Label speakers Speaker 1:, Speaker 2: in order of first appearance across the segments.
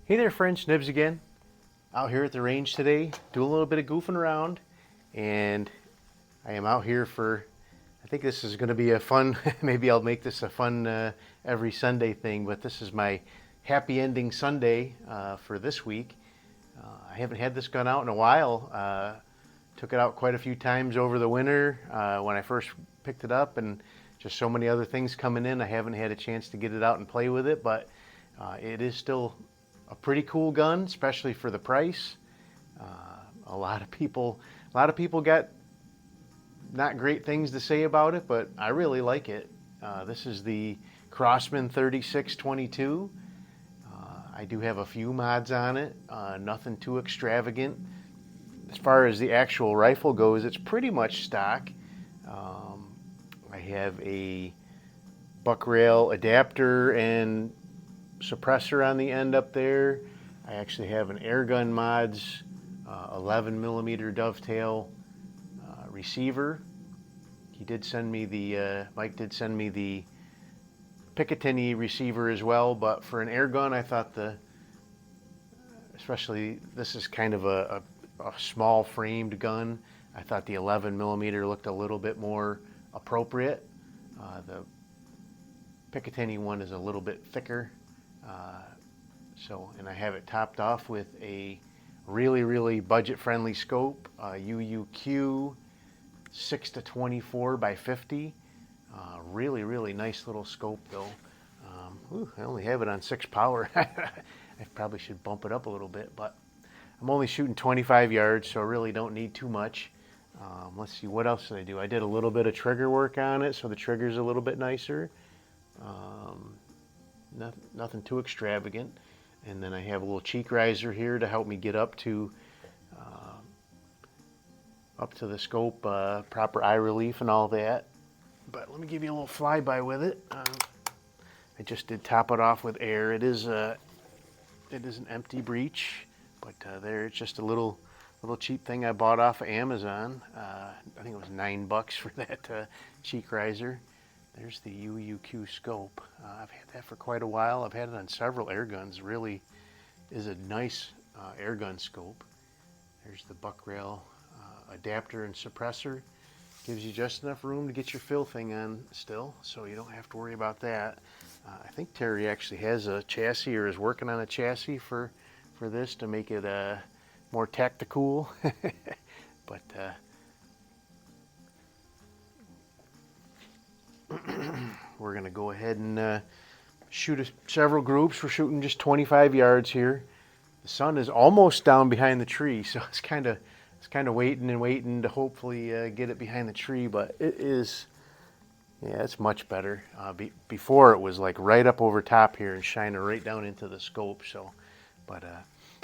Speaker 1: Hey there friends, Nibs again. Out here at the range today, doing a little bit of goofing around, and I am out here for, I think this is going to be a fun, maybe I'll make this a fun every Sunday thing, but this is my happy ending Sunday for this week. I haven't had this gun out in a while. Took it out quite a few times over the winter when I first picked it up, and just so many other things coming in, I haven't had a chance to get it out and play with it, but it is still a pretty cool gun, especially for the price. A lot of people got not great things to say about it, but I really like it. This is the Crosman 3622. I do have a few mods on it, nothing too extravagant. As far as the actual rifle goes, it's pretty much stock. I have a buck rail adapter and suppressor on the end up there. I actually have an Airgun Mods 11 millimeter dovetail receiver. He did send me the Mike did send me the Picatinny receiver as well, but for an air gun, I thought especially this is kind of a small framed gun. I thought the 11 millimeter looked a little bit more appropriate. The Picatinny one is a little bit thicker. And I have it topped off with a really budget-friendly scope, UUQ 6-24 by 50. Really nice little scope though. I only have it on 6 power. I probably should bump it up a little bit, but I'm only shooting 25 yards, so I really don't need too much. Let's see, what else did I do? I did a little bit of trigger work on it, so the trigger's a little bit nicer. Nothing too extravagant. And then I have a little cheek riser here to help me get up to the scope, proper eye relief and all that. But let me give you a little flyby with it. I just did top it off with air. It is an empty breech, but there it's just a little cheap thing I bought off of Amazon. I think it was $9 for that cheek riser. There's the UUQ scope. I've had that for quite a while. I've had it on several air guns. Really is a nice air gun scope. There's the buck rail adapter and suppressor. Gives you just enough room to get your fill thing on still, so you don't have to worry about that. I think Terry actually has a chassis, or is working on a chassis for this to make it more tactical. But we're going to go ahead and shoot several groups. We're shooting just 25 yards here. The sun is almost down behind the tree, so it's kind of waiting to hopefully get it behind the tree. But it is, yeah, it's much better. Before it was like right up over top here and shining right down into the scope. So, but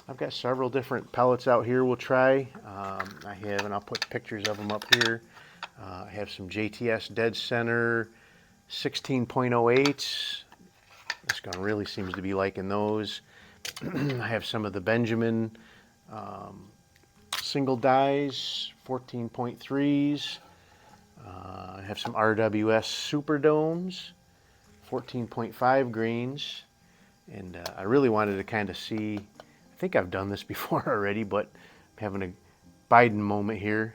Speaker 1: I've got several different pellets out here we'll try. I have, and I'll put pictures of them up here. I have some JTS Dead Center 16.08s. This gun really seems to be liking those. I have some of the Benjamin single dies 14.3s. I have some RWS Super Domes 14.5 grains. And I really wanted to kind of see, I think I've done this before already, but I'm having a Biden moment here.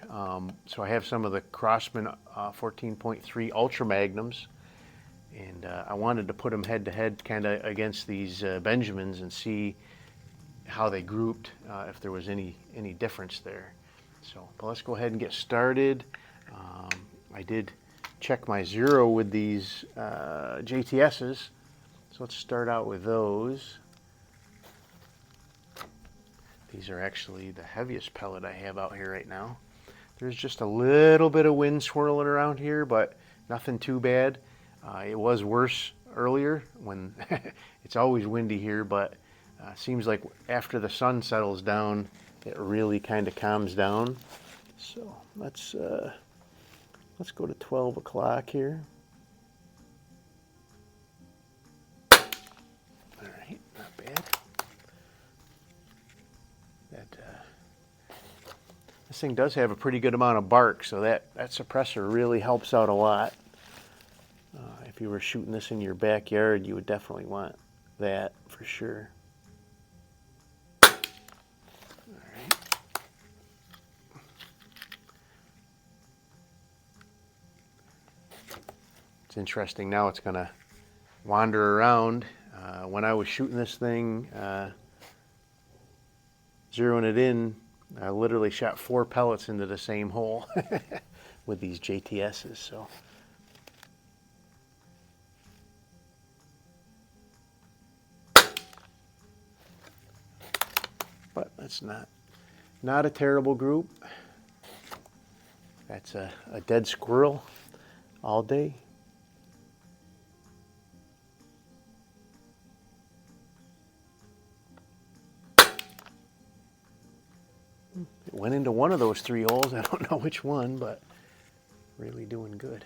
Speaker 1: So I have some of the Crosman 14.3 Ultra Magnums, and I wanted to put them head to head kind of against these Benjamins and see how they grouped, if there was any difference there. So, but let's go ahead and get started. I did check my zero with these JTSs, so let's start out with those. These are actually the heaviest pellet I have out here right now. There's just a little bit of wind swirling around here, but nothing too bad. It was worse earlier when it's always windy here, but seems like after the sun settles down, it really kind of calms down. So let's go to 12 o'clock here. All right, not bad. This thing does have a pretty good amount of bark, so that suppressor really helps out a lot. If you were shooting this in your backyard, you would definitely want that for sure. It's interesting now, it's gonna wander around. When I was shooting this thing, zeroing it in, I literally shot 4 pellets into the same hole with these JTSs. So. But that's not a terrible group. That's a dead squirrel all day. It went into one of those 3 holes. I don't know which one, but really doing good.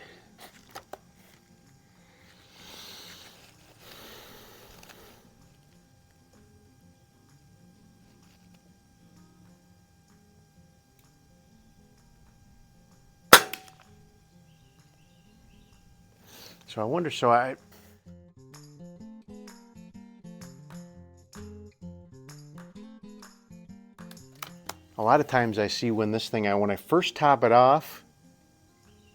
Speaker 1: So I wonder, a lot of times I see when I first top it off,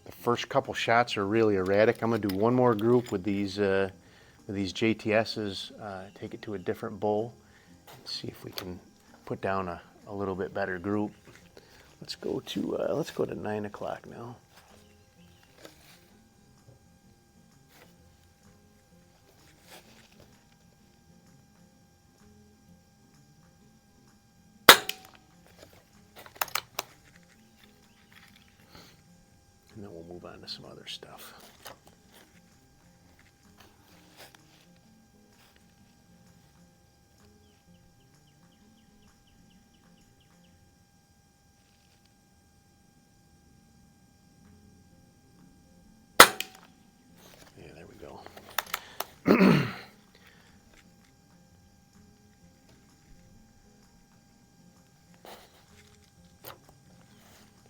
Speaker 1: the first couple shots are really erratic. I'm gonna do one more group with these JTSs, take it to a different bowl, and see if we can put down a little bit better group. Let's go to 9 o'clock now. And then we'll move on to some other stuff. Yeah, there we go.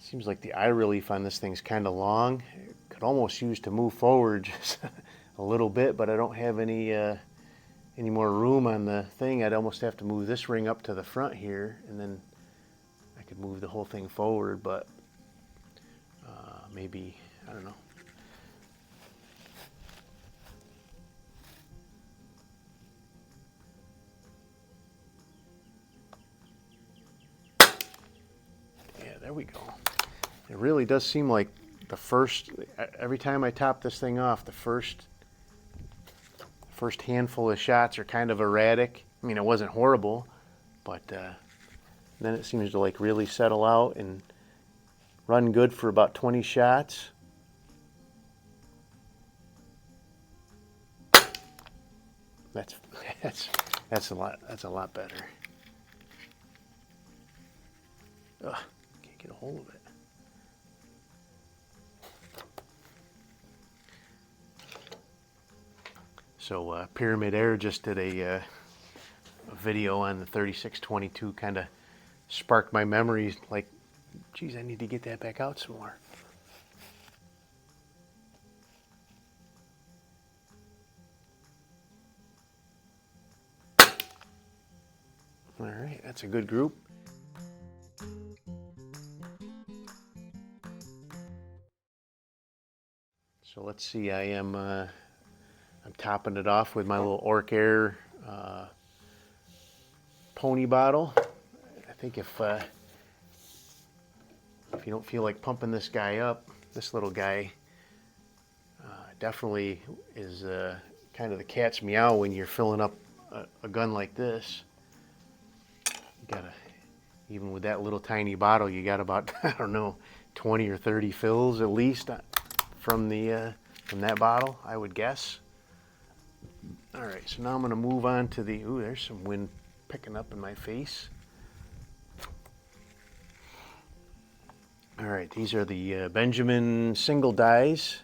Speaker 1: Seems like the eye relief on this thing's kind of long. It could almost use to move forward just a little bit, but I don't have any more room on the thing. I'd almost have to move this ring up to the front here, and then I could move the whole thing forward, but maybe, I don't know. Yeah, there we go. It really does seem like every time I top this thing off, the first handful of shots are kind of erratic. I mean, it wasn't horrible, but then it seems to like really settle out and run good for about 20 shots. That's a lot better. Ugh, can't get a hold of it. So Pyramid Air just did a video on the 3622, kind of sparked my memories, like, geez, I need to get that back out some more. All right, that's a good group. So let's see, I'm topping it off with my little Orc Air pony bottle. I think if you don't feel like pumping this guy up, this little guy definitely is kind of the cat's meow when you're filling up a gun like this. You gotta, even with that little tiny bottle, you got about, I don't know, 20 or 30 fills at least from that bottle, I would guess. All right, so now I'm going to move on to the, ooh, there's some wind picking up in my face. All right, these are the Benjamin single dies.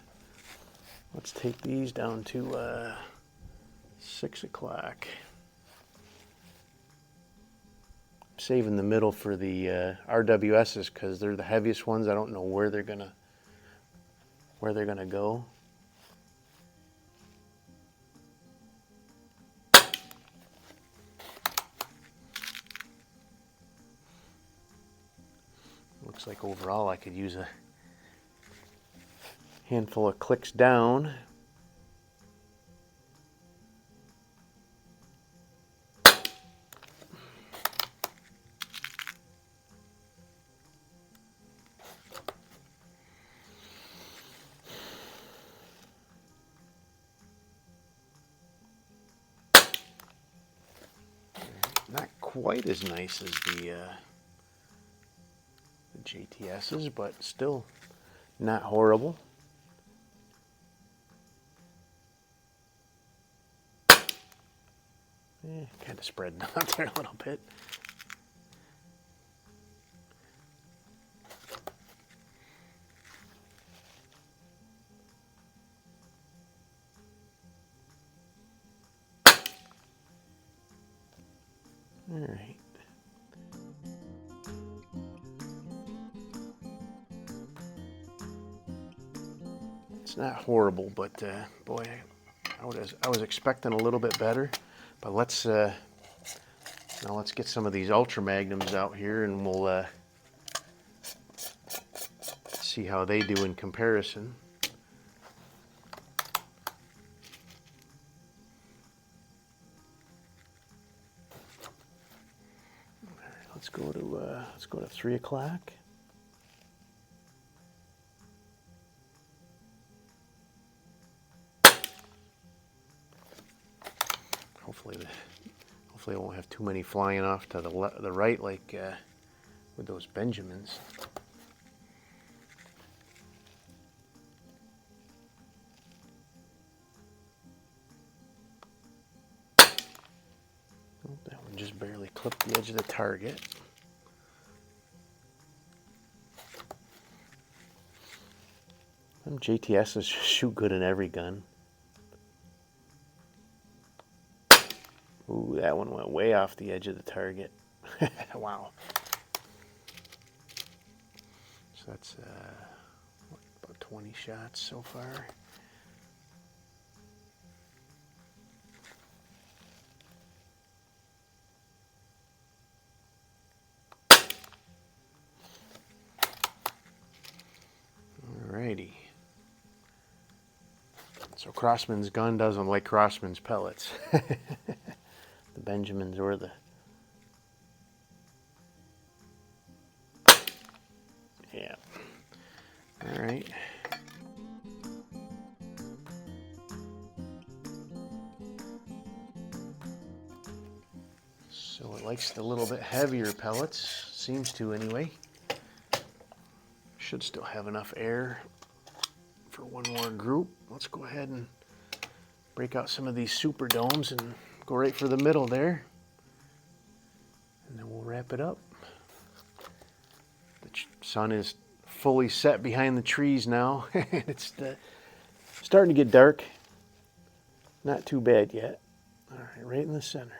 Speaker 1: Let's take these down to 6 o'clock. Saving the middle for the RWSs because they're the heaviest ones. I don't know where they're gonna go. Looks like overall I could use a handful of clicks down. quite as nice as the JTSs, but still not horrible. Kind of spreading out there a little bit. All right. It's not horrible, but boy, I was expecting a little bit better. But let's now let's get some of these Ultra Magnums out here, and we'll see how they do in comparison. All right, let's go to 3 o'clock. Hopefully I won't have too many flying off to the right like with those Benjamins. Oh, that one just barely clipped the edge of the target. Them JTSs shoot good in every gun. Ooh, that one went way off the edge of the target. Wow. So that's about 20 shots so far. Alrighty. So Crosman's gun doesn't like Crosman's pellets. The Benjamins or the... Yeah. Alright. So it likes the little bit heavier pellets. Seems to anyway. Should still have enough air for one more group. Let's go ahead and break out some of these super domes and go right for the middle there. And then we'll wrap it up. The sun is fully set behind the trees now. It's starting to get dark. Not too bad yet. All right, right in the center.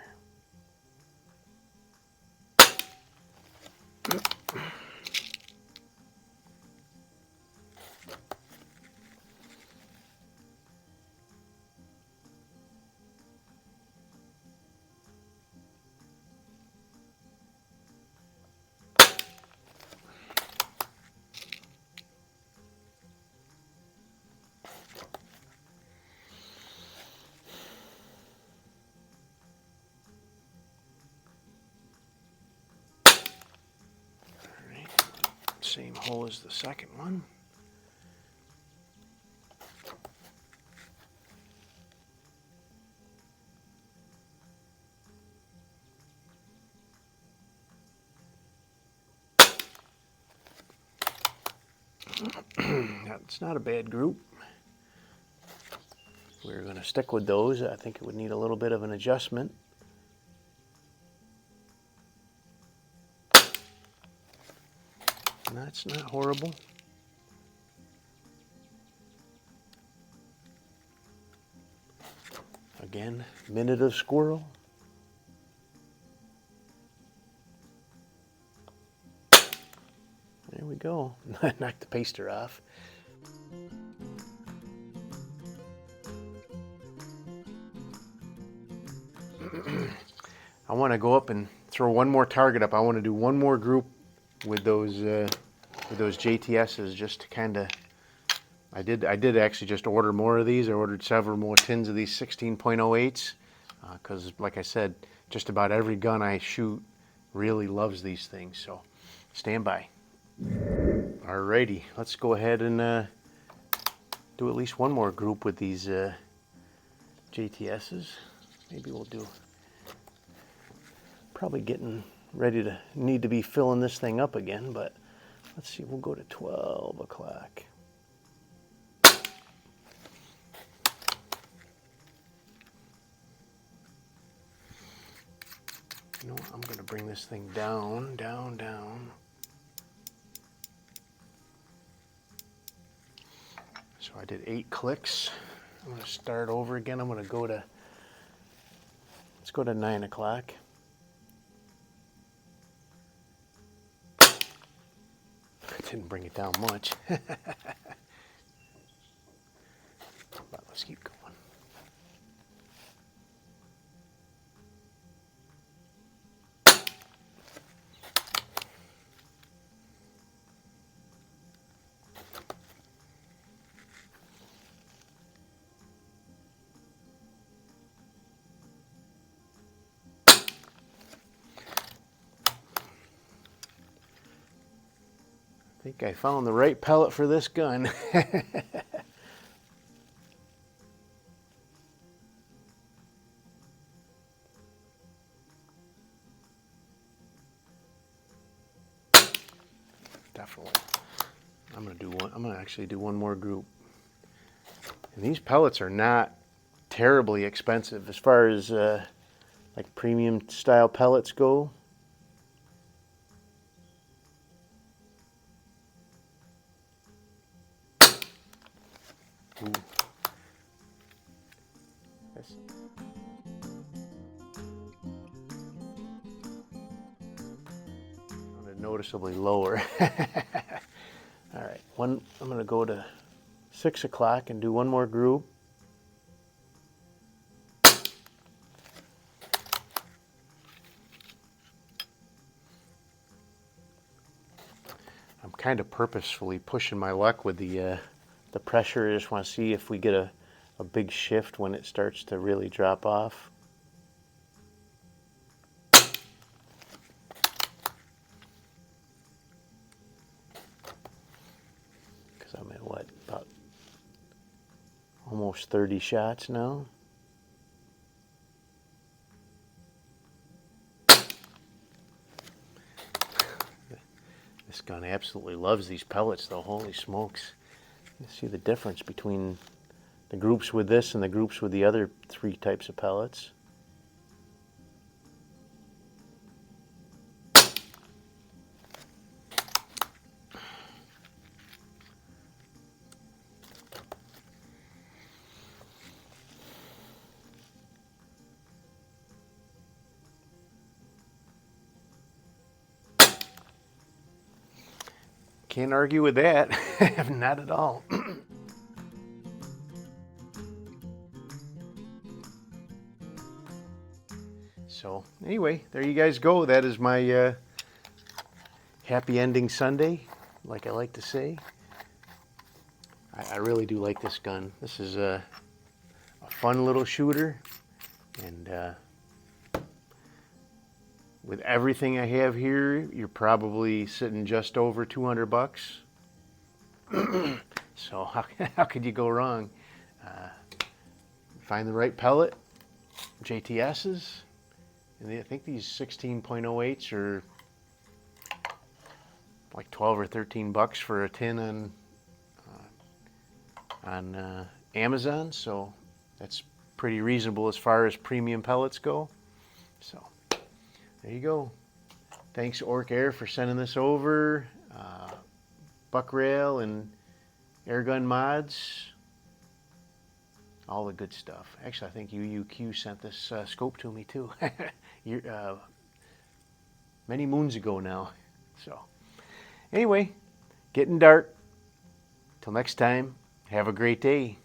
Speaker 1: Same hole as the second one. That's not a bad group. We're going to stick with those. I think it would need a little bit of an adjustment. That's not horrible. Again, minute of squirrel. There we go. Knock the paster off. I want to go up and throw one more target up. I want to do one more group with those JTSs just to kind of. I did actually just order more of these. I ordered several more tins of these 16.08s because, like I said, just about every gun I shoot really loves these things. So, stand by. Alrighty, let's go ahead and do at least one more group with these probably getting ready to need to be filling this thing up again, but let's see, we'll go to 12 o'clock. You know what, I'm going to bring this thing down, down, down. So I did 8 clicks. I'm going to start over again. I'm going to go to, let's go to 9 o'clock. Didn't bring it down much. But let's keep going. I think I found the right pellet for this gun. Definitely. I'm gonna actually do one more group. And these pellets are not terribly expensive as far as like premium style pellets go. Ooh. Noticeably lower. All right, I'm going to go to 6 o'clock and do one more group. I'm kind of purposefully pushing my luck with the pressure. I just want to see if we get a big shift when it starts to really drop off. I'm at what, about almost 30 shots now. This gun absolutely loves these pellets though, holy smokes. You see the difference between the groups with this and the groups with the other 3 types of pellets. Can't argue with that. Not at all. So anyway, there you guys go. That is my happy ending Sunday, like I like to say. I really do like this gun. This is a fun little shooter, and with everything I have here, you're probably sitting just over 200 bucks. So how could you go wrong? Find the right pellet, JTS's, and I think these 16.08s are like 12 or 13 bucks for a tin on Amazon. So that's pretty reasonable as far as premium pellets go. So there you go. Thanks Orc Air for sending this over. Buck Rail and Airgun Mods. All the good stuff. Actually, I think UUQ sent this scope to me too. Many moons ago now. So anyway, getting dark. Till next time, have a great day.